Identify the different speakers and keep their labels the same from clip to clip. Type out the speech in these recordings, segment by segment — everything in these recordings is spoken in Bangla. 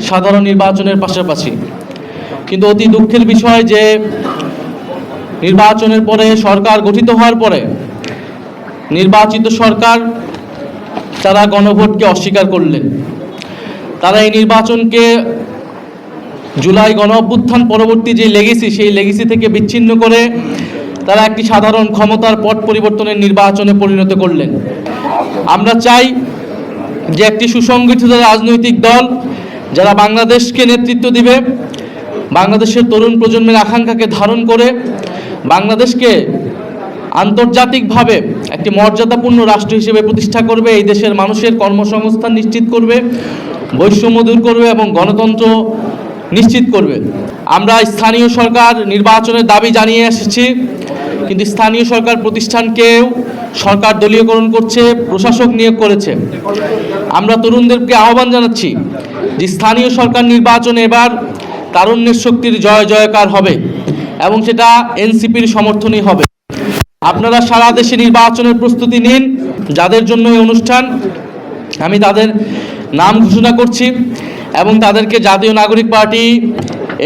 Speaker 1: সাধারণ নির্বাচনের পাশাপাশি। কিন্তু অতি দুঃখের বিষয় যে নির্বাচনের পরে সরকার গঠিত হওয়ার পরে নির্বাচিত সরকার তারা গণভোটকে অস্বীকার করলেন। তারা এই নির্বাচনকে জুলাই গণ অভ্যুত্থান পরবর্তী যে লেগেসি, সেই লেগেসি থেকে বিচ্ছিন্ন করে তারা একটি সাধারণ ক্ষমতার পট পরিবর্তনের নির্বাচনে পরিণত করলেন। আমরা চাই যে একটি সুসংগঠিত রাজনৈতিক দল যারা বাংলাদেশকে নেতৃত্ব দিবে, বাংলাদেশের তরুণ প্রজন্মের আকাঙ্ক্ষাকে ধারণ করে বাংলাদেশকে আন্তর্জাতিকভাবে একটি মর্যাদাপূর্ণ রাষ্ট্র হিসেবে প্রতিষ্ঠা করবে, এই দেশের মানুষের কর্মসংস্থান নিশ্চিত করবে, বৈষম্য দূর করবে এবং গণতন্ত্র নিশ্চিত করবে। আমরা স্থানীয় সরকার নির্বাচনের দাবি জানিয়ে এসেছি, কিন্তু স্থানীয় সরকার প্রতিষ্ঠানকেও সরকার দলীয়করণ করছে, প্রশাসক নিয়োগ করেছে। আমরা তরুণদেরকে আহ্বান জানাচ্ছি যে স্থানীয় সরকার নির্বাচনে এবার তারুণ্যের শক্তির জয় জয়কার হবে এবং সেটা এনসিপির সমর্থনই হবে। আপনারা সারা দেশে নির্বাচনের প্রস্তুতি নিন। যাদের জন্য এই অনুষ্ঠান, আমি তাদের নাম ঘোষণা করছি এবং তাদেরকে জাতীয় নাগরিক পার্টি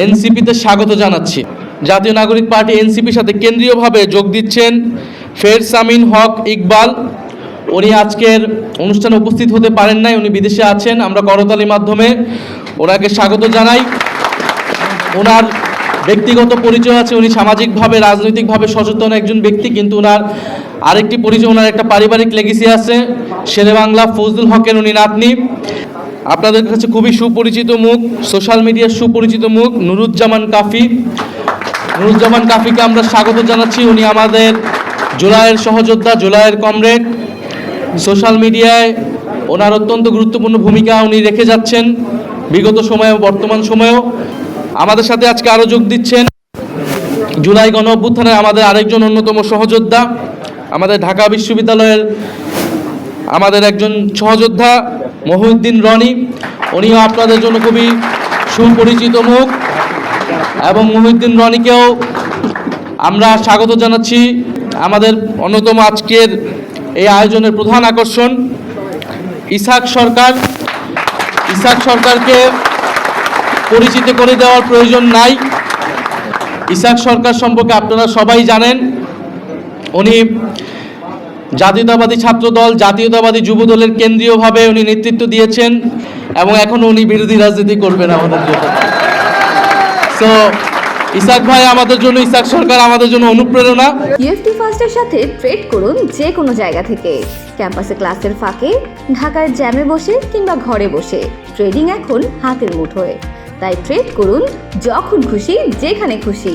Speaker 1: এনসিপিতে স্বাগত জানাচ্ছি। জাতীয় নাগরিক পার্টি এনসিপির সাথে কেন্দ্রীয়ভাবে যোগ দিচ্ছেন ফেরসামিন হক ইকবাল। উনি আজকের অনুষ্ঠানে উপস্থিত হতে পারেন নাই, উনি বিদেশে আছেন। আমরা করতালির মাধ্যমে ওনাকে স্বাগত জানাই। ওনার ব্যক্তিগত পরিচয় আছে, উনি সামাজিকভাবে রাজনৈতিকভাবে সচেতন একজন ব্যক্তি, কিন্তু ওনার আরেকটি পরিচয়, ওনার একটা পারিবারিক লেগেসি আছে। শেরেবাংলা ফজলুল হকের উনি নাতনি। আপনাদের কাছে খুবই সুপরিচিত মুখ, সোশ্যাল মিডিয়ার সুপরিচিত মুখ নুরুজ্জামান কাফি। নুরুজ্জামান কাফিকে আমরা স্বাগত জানাচ্ছি। উনি আমাদের জুলাইয়ের সহযোদ্ধা, জুলাইয়ের কমরেড। সোশ্যাল মিডিয়ায় ওনার অত্যন্ত গুরুত্বপূর্ণ ভূমিকা উনি রেখে যাচ্ছেন বিগত সময়ে, বর্তমান সময়েও। আমাদের সাথে আজকে আরও যোগ দিচ্ছেন জুলাই গণ অভ্যুত্থানের আমাদের আরেকজন অন্যতম সহযোদ্ধা, আমাদের ঢাকা বিশ্ববিদ্যালয়ের আমাদের একজন সহযোদ্ধা মহিউদ্দিন রনি। উনিও আপনাদের জন্য খুবই সুপরিচিত মুখ এবং মহিউদ্দিন রনিকেও আমরা স্বাগত জানাচ্ছি। আমাদের অন্যতম আজকের এই আয়োজনের প্রধান আকর্ষণ ইসাক সরকার। ইসাক সরকারকে পরিচিত করে দেওয়ার প্রয়োজন নাই। ইসাক সরকার সম্পর্কে আপনারা সবাই জানেন। উনি জাতীয়তাবাদী ছাত্রদল, জাতীয়তাবাদী যুবদলের কেন্দ্রীয়ভাবে উনি নেতৃত্ব দিয়েছেন এবং এখনও উনি বিরোধী রাজনীতি করবেন আমাদের জন্য। সো ইসাক ভাই আমাদের জন্য, ইসাক সরকার আমাদের জন্য অনুপ্রেরণা।
Speaker 2: ইউএফটি ফার্স্টের সাথে ট্রেড করুন যে কোনো জায়গা থেকে, ক্যাম্পাসে ক্লাসের ফাঁকে, ঢাকার জ্যামে বসে কিংবা ঘরে বসে। ট্রেডিং এখন হাতের মুঠোয়, তাই ট্রেড করুন যখন খুশি, যেখানে খুশি।